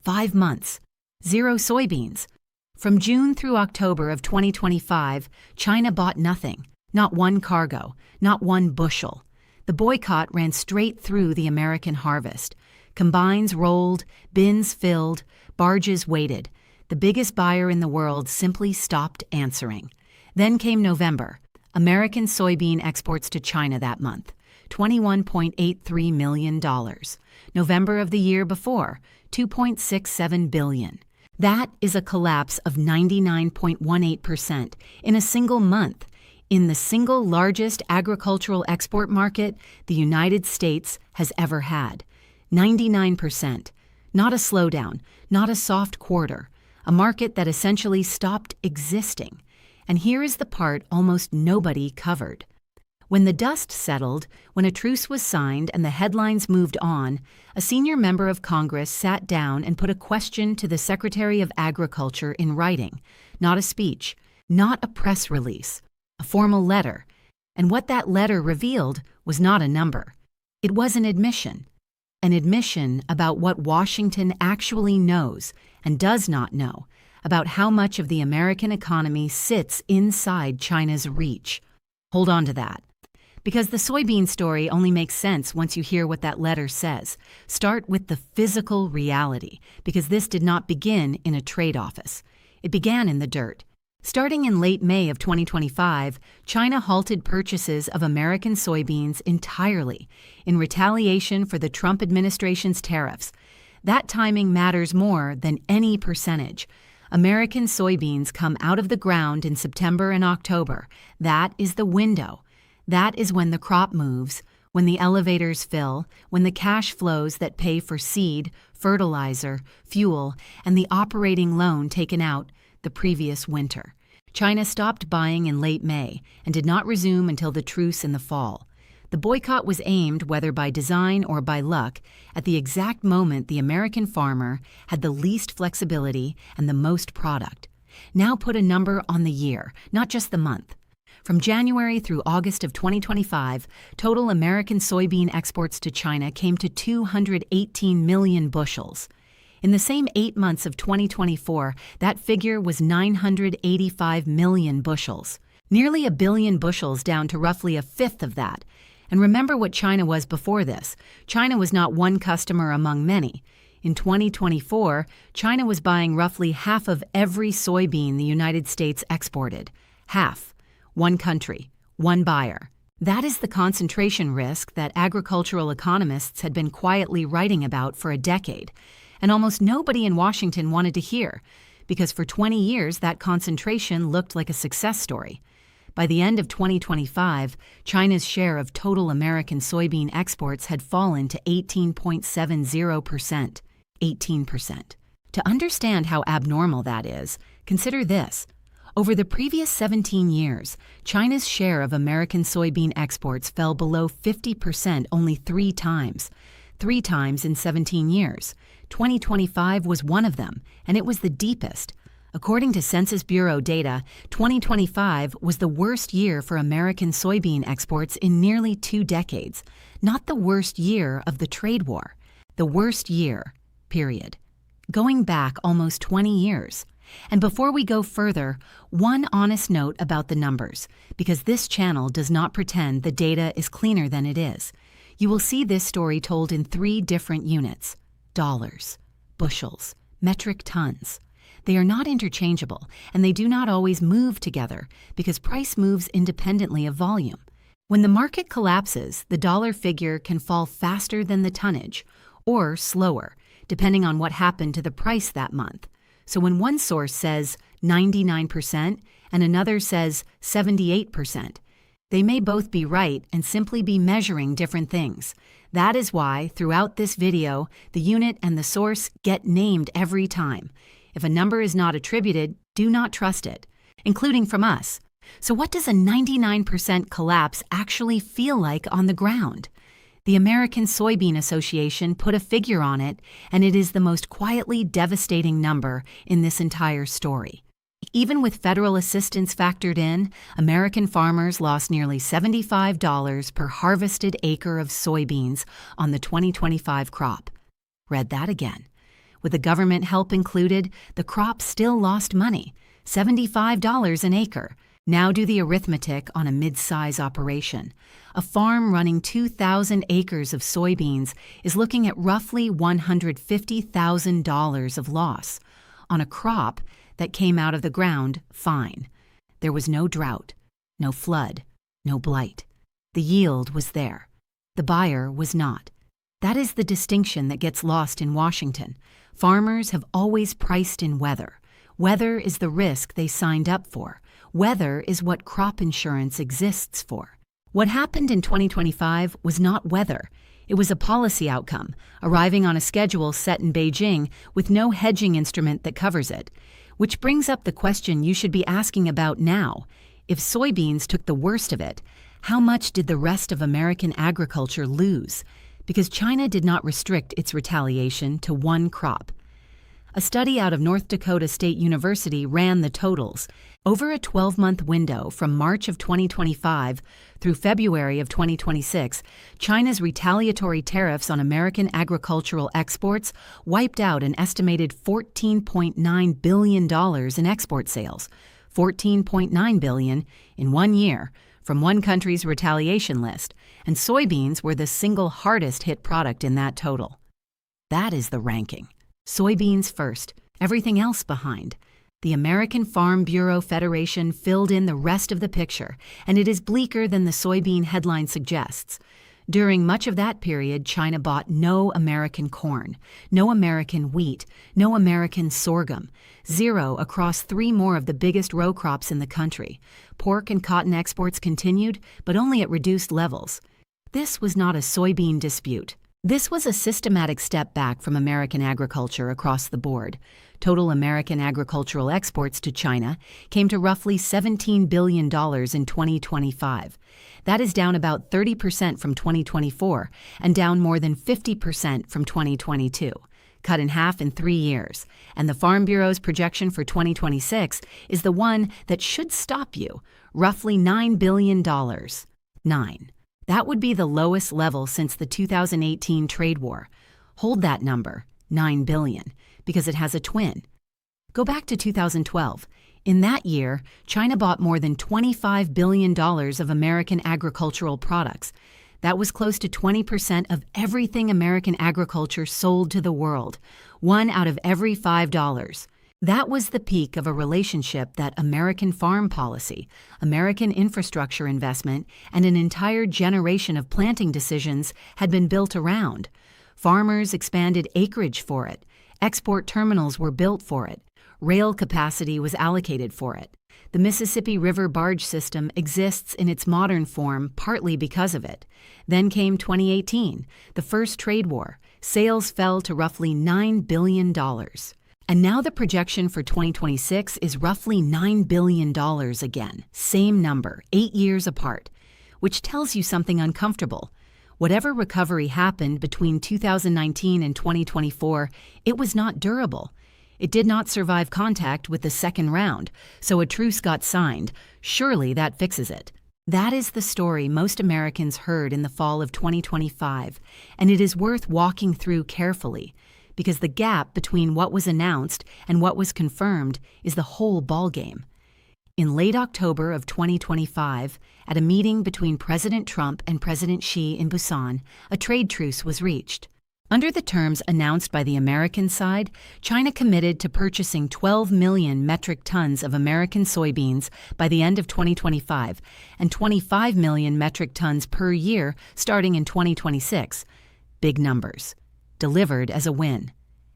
5 months. Zero soybeans. From June through October of 2025, China bought nothing. Not one cargo, not one bushel. The boycott ran straight through the American harvest. Combines rolled, bins filled, barges waited. The biggest buyer in the world simply stopped answering. Then came November. American soybean exports to China that month, $21.83 million. November of the year before, $2.67 billion. That is a collapse of 99.18% in a single month. In the single largest agricultural export market the United States has ever had. 99%. Not a slowdown, not a soft quarter, a market that essentially stopped existing. And here is the part almost nobody covered. When the dust settled, when a truce was signed and the headlines moved on, a senior member of Congress sat down and put a question to the Secretary of Agriculture in writing, not a speech, not a press release, a formal letter. And what that letter revealed was not a number. It was an admission about what Washington actually knows and does not know, about how much of the American economy sits inside China's reach. Hold on to that. Because the soybean story only makes sense once you hear what that letter says. Start with the physical reality, because this did not begin in a trade office. It began in the dirt. Starting in late May of 2025, China halted purchases of American soybeans entirely in retaliation for the Trump administration's tariffs. That timing matters more than any percentage. American soybeans come out of the ground in September and October. That is the window. That is when the crop moves, when the elevators fill, when the cash flows that pay for seed, fertilizer, fuel, and the operating loan taken out the previous winter. China stopped buying in late May and did not resume until the truce in the fall. The boycott was aimed, whether by design or by luck, at the exact moment the American farmer had the least flexibility and the most product. Now put a number on the year, not just the month. From January through August of 2025, total American soybean exports to China came to 218 million bushels. In the same 8 months of 2024, that figure was 985 million bushels. Nearly a billion bushels down to roughly a fifth of that. And remember what China was before this. China was not one customer among many. In 2024, China was buying roughly half of every soybean the United States exported. Half. One country. One buyer. That is the concentration risk that agricultural economists had been quietly writing about for a decade. And almost nobody in Washington wanted to hear, because for 20 years that concentration looked like a success story. By the end of 2025, China's share of total American soybean exports had fallen to 18.70%. 18%. To understand how abnormal that is, consider this. Over the previous 17 years, China's share of American soybean exports fell below 50% only 3 times. 3 times in 17 years. 2025 was one of them, and it was the deepest. According to Census Bureau data, 2025 was the worst year for American soybean exports in nearly 2 decades. Not the worst year of the trade war. The worst year, period. Going back almost 20 years. And before we go further, one honest note about the numbers, because this channel does not pretend the data is cleaner than it is. You will see this story told in 3 different units. Dollars, bushels, metric tons. They are not interchangeable, and they do not always move together because price moves independently of volume. When the market collapses, the dollar figure can fall faster than the tonnage, or slower, depending on what happened to the price that month. So when one source says 99% and another says 78%, they may both be right and simply be measuring different things. That is why, throughout this video, the unit and the source get named every time. If a number is not attributed, do not trust it, including from us. So what does a 99% collapse actually feel like on the ground? The American Soybean Association put a figure on it, and it is the most quietly devastating number in this entire story. Even with federal assistance factored in, American farmers lost nearly $75 per harvested acre of soybeans on the 2025 crop. Read that again. With the government help included, the crop still lost money, $75 an acre. Now do the arithmetic on a mid-size operation. A farm running 2,000 acres of soybeans is looking at roughly $150,000 of loss. On a crop that came out of the ground fine. There was no drought, no flood, no blight. The yield was there. The buyer was not. That is the distinction that gets lost in Washington. Farmers have always priced in weather. Weather is the risk they signed up for. Weather is what crop insurance exists for. What happened in 2025 was not weather. It was a policy outcome, arriving on a schedule set in Beijing with no hedging instrument that covers it. Which brings up the question you should be asking about now. If soybeans took the worst of it, how much did the rest of American agriculture lose? Because China did not restrict its retaliation to one crop. A study out of North Dakota State University ran the totals. Over a 12-month window from March of 2025 through February of 2026, China's retaliatory tariffs on American agricultural exports wiped out an estimated $14.9 billion in export sales. $14.9 billion in 1 year from one country's retaliation list, and soybeans were the single hardest hit product in that total. That is the ranking. Soybeans first, everything else behind. The American Farm Bureau Federation filled in the rest of the picture, and it is bleaker than the soybean headline suggests. During much of that period, China bought no American corn, no American wheat, no American sorghum, zero across 3 more of the biggest row crops in the country. Pork and cotton exports continued, but only at reduced levels. This was not a soybean dispute. This was a systematic step back from American agriculture across the board. Total American agricultural exports to China came to roughly $17 billion in 2025. That is down about 30% from 2024 and down more than 50% from 2022. Cut in half in 3 years. And the Farm Bureau's projection for 2026 is the one that should stop you, roughly $9 billion. 9. That would be the lowest level since the 2018 trade war. Hold that number, $9 billion, because it has a twin. Go back to 2012. In that year, China bought more than $25 billion of American agricultural products. That was close to 20% of everything American agriculture sold to the world, 1 out of every $5. That was the peak of a relationship that American farm policy, American infrastructure investment, and an entire generation of planting decisions had been built around. Farmers expanded acreage for it. Export terminals were built for it. Rail capacity was allocated for it. The Mississippi River barge system exists in its modern form partly because of it. Then came 2018, the first trade war. Sales fell to roughly $9 billion. And now the projection for 2026 is roughly $9 billion again. Same number, 8 years apart, which tells you something uncomfortable. Whatever recovery happened between 2019 and 2024, it was not durable. It did not survive contact with the second round, so a truce got signed. Surely that fixes it. That is the story most Americans heard in the fall of 2025, and it is worth walking through carefully, because the gap between what was announced and what was confirmed is the whole ballgame. In late October of 2025, at a meeting between President Trump and President Xi in Busan, a trade truce was reached. Under the terms announced by the American side, China committed to purchasing 12 million metric tons of American soybeans by the end of 2025 and 25 million metric tons per year starting in 2026. Big numbers. Delivered as a win.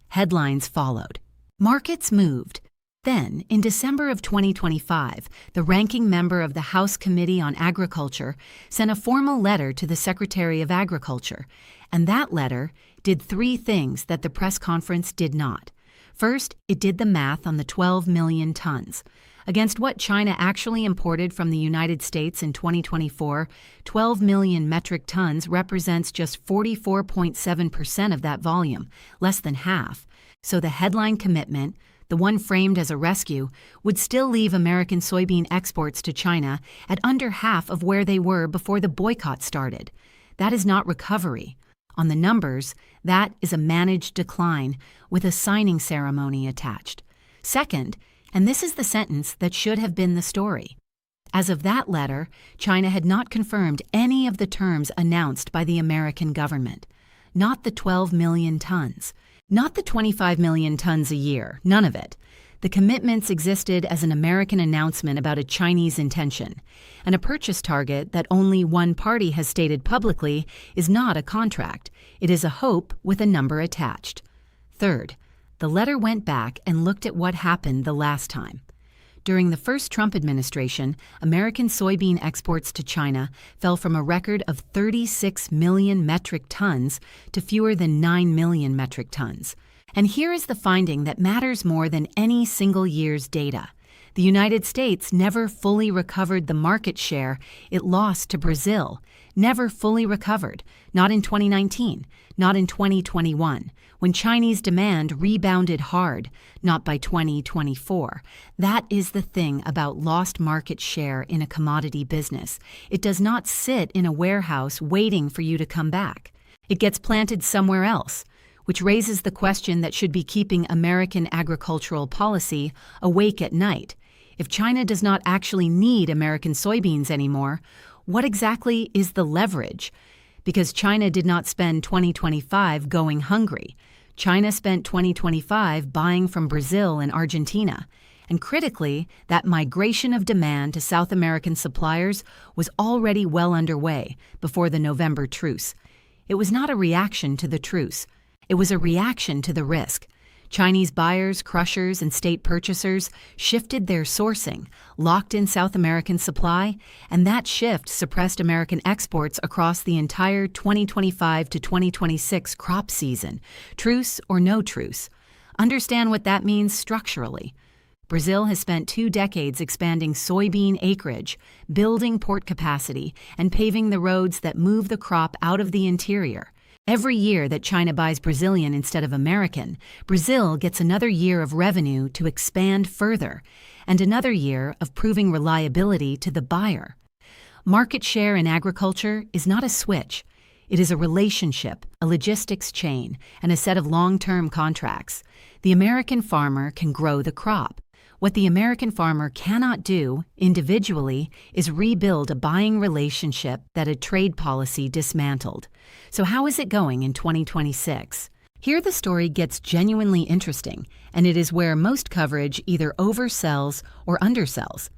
Headlines followed. Markets moved. Then, in December of 2025, the ranking member of the House Committee on Agriculture sent a formal letter to the Secretary of Agriculture, and that letter did 3 things that the press conference did not. First, it did the math on the 12 million tons. Against what China actually imported from the United States in 2024, 12 million metric tons represents just 44.7% of that volume, less than half. So the headline commitment, the one framed as a rescue, would still leave American soybean exports to China at under half of where they were before the boycott started. That is not recovery. On the numbers, that is a managed decline with a signing ceremony attached. Second, and this is the sentence that should have been the story. As of that letter, China had not confirmed any of the terms announced by the American government. Not the 12 million tons, not the 25 million tons a year, none of it. The commitments existed as an American announcement about a Chinese intention, and a purchase target that only one party has stated publicly is not a contract. It is a hope with a number attached. Third, the letter went back and looked at what happened the last time. During the first Trump administration, American soybean exports to China fell from a record of 36 million metric tons to fewer than 9 million metric tons. And here is the finding that matters more than any single year's data. The United States never fully recovered the market share it lost to Brazil. Never fully recovered. Not in 2019, not in 2021, when Chinese demand rebounded hard, not by 2024. That is the thing about lost market share in a commodity business. It does not sit in a warehouse waiting for you to come back. It gets planted somewhere else, which raises the question that should be keeping American agricultural policy awake at night. If China does not actually need American soybeans anymore, what exactly is the leverage? Because China did not spend 2025 going hungry. China spent 2025 buying from Brazil and Argentina. And critically, that migration of demand to South American suppliers was already well underway before the November truce. It was not a reaction to the truce. It was a reaction to the risk. Chinese buyers, crushers, and state purchasers shifted their sourcing, locked in South American supply, and that shift suppressed American exports across the entire 2025 to 2026 crop season, truce or no truce. Understand what that means structurally. Brazil has spent 2 decades expanding soybean acreage, building port capacity, and paving the roads that move the crop out of the interior. Every year that China buys Brazilian instead of American, Brazil gets another year of revenue to expand further, and another year of proving reliability to the buyer. Market share in agriculture is not a switch. It is a relationship, a logistics chain, and a set of long-term contracts. The American farmer can grow the crop. What the American farmer cannot do, individually, is rebuild a buying relationship that a trade policy dismantled. So how is it going in 2026? Here the story gets genuinely interesting, and it is where most coverage either oversells or undersells.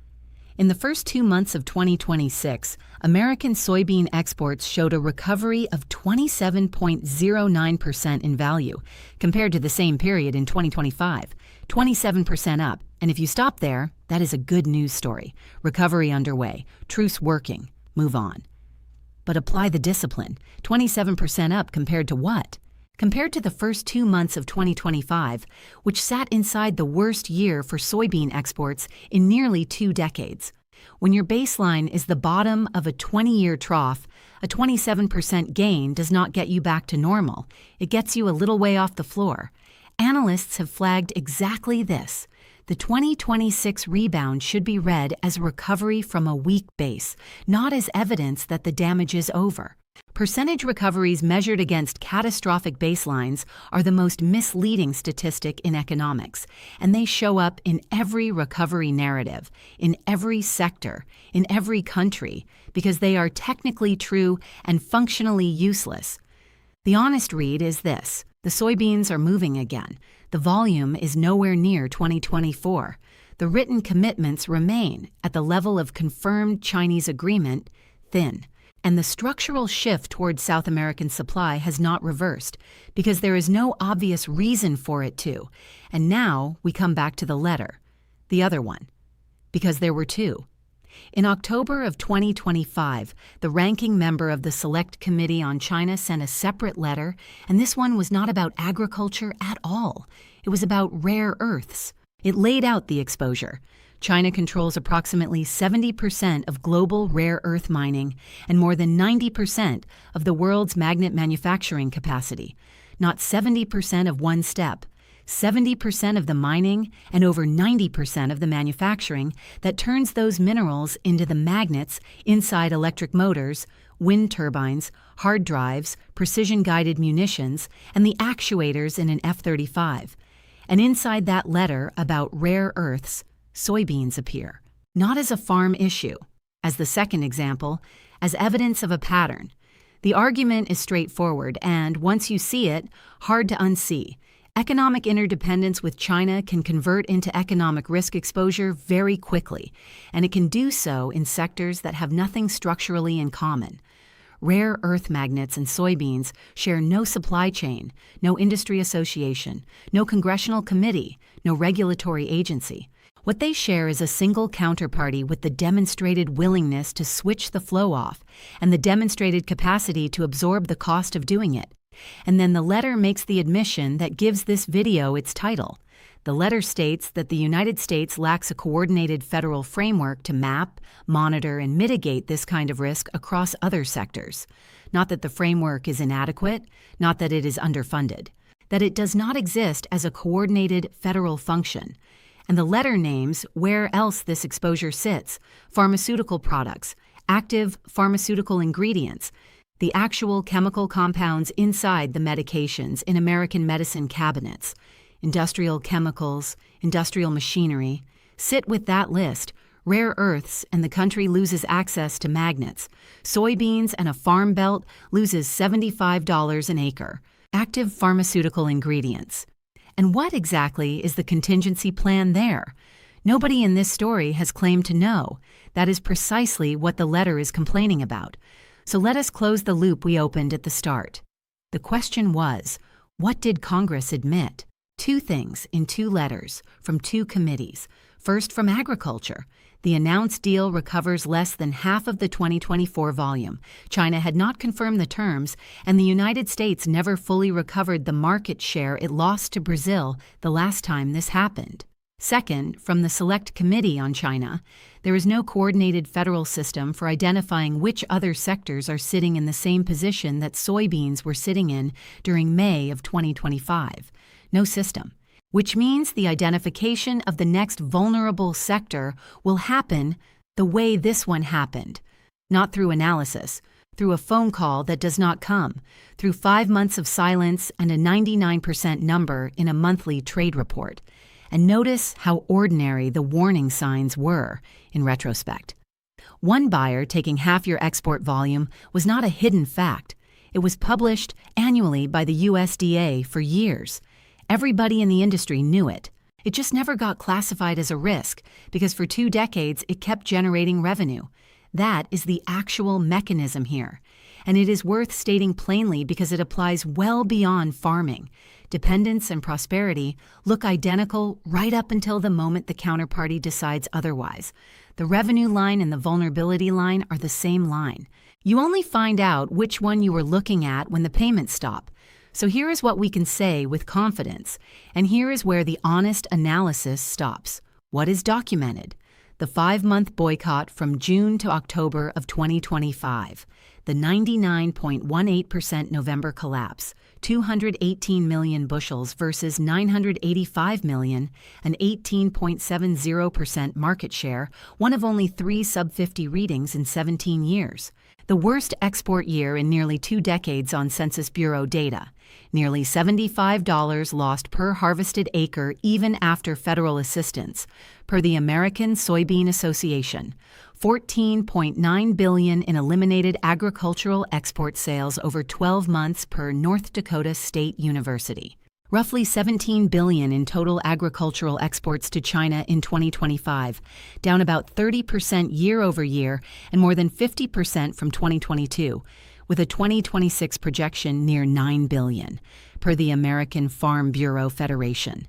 In the first 2 months of 2026, American soybean exports showed a recovery of 27.09% in value compared to the same period in 2025, 27% up. And if you stop there, that is a good news story. Recovery underway, truce working, move on. But apply the discipline. 27% up compared to what? Compared to the first 2 months of 2025, which sat inside the worst year for soybean exports in nearly 2 decades. When your baseline is the bottom of a 20-year trough, a 27% gain does not get you back to normal. It gets you a little way off the floor. Analysts have flagged exactly this. The 2026 rebound should be read as recovery from a weak base, not as evidence that the damage is over. Percentage recoveries measured against catastrophic baselines are the most misleading statistic in economics, and they show up in every recovery narrative, in every sector, in every country, because they are technically true and functionally useless. The honest read is this: the soybeans are moving again. The volume is nowhere near 2024. The written commitments remain at the level of confirmed Chinese agreement, thin. And the structural shift towards South American supply has not reversed because there is no obvious reason for it to. And now we come back to the letter, the other one, because there were 2. In October of 2025, the ranking member of the Select Committee on China sent a separate letter, and this one was not about agriculture at all. It was about rare earths. It laid out the exposure. China controls approximately 70% of global rare earth mining and more than 90% of the world's magnet manufacturing capacity. Not 70% of one step, 70% of the mining and over 90% of the manufacturing that turns those minerals into the magnets inside electric motors wind turbines, hard drives, precision-guided munitions, and the actuators in an F-35. And inside that letter about rare earths, soybeans appear. Not as a farm issue, as the second example, as evidence of a pattern. The argument is straightforward and, once you see it, hard to unsee. Economic interdependence with China can convert into economic risk exposure very quickly, and it can do so in sectors that have nothing structurally in common. Rare earth magnets and soybeans share no supply chain, no industry association, no congressional committee, no regulatory agency. What they share is a single counterparty with the demonstrated willingness to switch the flow off and the demonstrated capacity to absorb the cost of doing it. And then the letter makes the admission that gives this video its title. The letter states that the United States lacks a coordinated federal framework to map, monitor, and mitigate this kind of risk across other sectors. Not that the framework is inadequate, not that it is underfunded, that it does not exist as a coordinated federal function. And the letter names where else this exposure sits: pharmaceutical products, active pharmaceutical ingredients, the actual chemical compounds inside the medications in American medicine cabinets, industrial chemicals, industrial machinery. Sit with that list, rare earths, and the country loses access to magnets. Soybeans and a farm belt loses $75 an acre. Active pharmaceutical ingredients. And what exactly is the contingency plan there? Nobody in this story has claimed to know. That is precisely what the letter is complaining about. So let us close the loop we opened at the start. The question was, what did Congress admit? Two things in two letters from two committees. First, from agriculture. The announced deal recovers less than half of the 2024 volume. China had not confirmed the terms, and the United States never fully recovered the market share it lost to Brazil the last time this happened. Second, from the Select Committee on China, there is no coordinated federal system for identifying which other sectors are sitting in the same position that soybeans were sitting in during May of 2025. No system. Which means the identification of the next vulnerable sector will happen the way this one happened. Not through analysis, through a phone call that does not come, through 5 months of silence and a 99% number in a monthly trade report. And notice how ordinary the warning signs were in retrospect. One buyer taking half your export volume was not a hidden fact. It was published annually by the USDA for years. Everybody in the industry knew it. It just never got classified as a risk because for 2 decades it kept generating revenue. That is the actual mechanism here. And it is worth stating plainly because it applies well beyond farming. Dependence and prosperity look identical right up until the moment the counterparty decides otherwise. The revenue line and the vulnerability line are the same line. You only find out which one you were looking at when the payments stop. So here is what we can say with confidence, and here is where the honest analysis stops. What is documented? The 5-month boycott from June to October of 2025. The 99.18% November collapse, 218 million bushels versus 985 million, an 18.70% market share, one of only 3 sub-50 readings in 17 years. The worst export year in nearly 2 decades on Census Bureau data. Nearly $75 lost per harvested acre even after federal assistance, per the American Soybean Association. $14.9 billion in eliminated agricultural export sales over 12 months per North Dakota State University. Roughly $17 billion in total agricultural exports to China in 2025, down about 30% year over year and more than 50% from 2022, with a 2026 projection near $9 billion, per the American Farm Bureau Federation.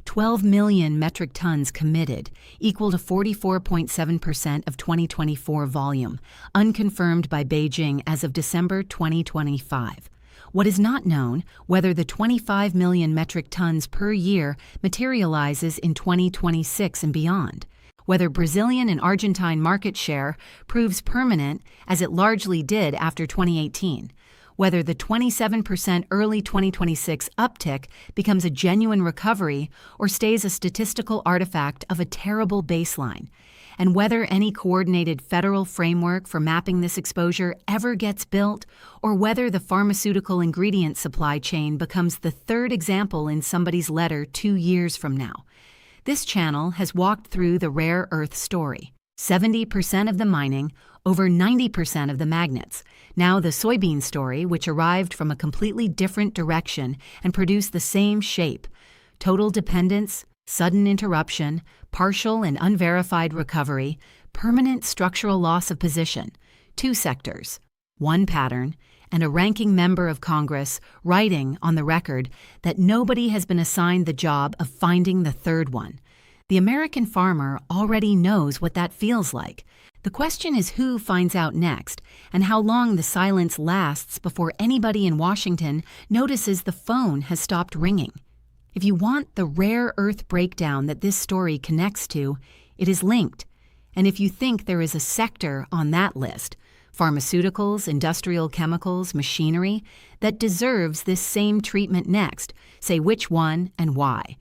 12 million metric tons committed, equal to 44.7% of 2024 volume, unconfirmed by Beijing as of December 2025. What is not known, whether the 25 million metric tons per year materializes in 2026 and beyond. Whether Brazilian and Argentine market share proves permanent, as it largely did after 2018. Whether the 27% early 2026 uptick becomes a genuine recovery or stays a statistical artifact of a terrible baseline. And whether any coordinated federal framework for mapping this exposure ever gets built, or whether the pharmaceutical ingredient supply chain becomes the third example in somebody's letter 2 years from now. This channel has walked through the rare earth story. 70% of the mining, over 90% of the magnets. Now the soybean story, which arrived from a completely different direction and produced the same shape. Total dependence, sudden interruption, partial and unverified recovery, permanent structural loss of position. 2 sectors, 1 pattern, and a ranking member of Congress writing on the record that nobody has been assigned the job of finding the third one. The American farmer already knows what that feels like. The question is who finds out next, and how long the silence lasts before anybody in Washington notices the phone has stopped ringing. If you want the rare earth breakdown that this story connects to, it is linked. And if you think there is a sector on that list, pharmaceuticals, industrial chemicals, machinery, that deserves this same treatment next, say which one and why.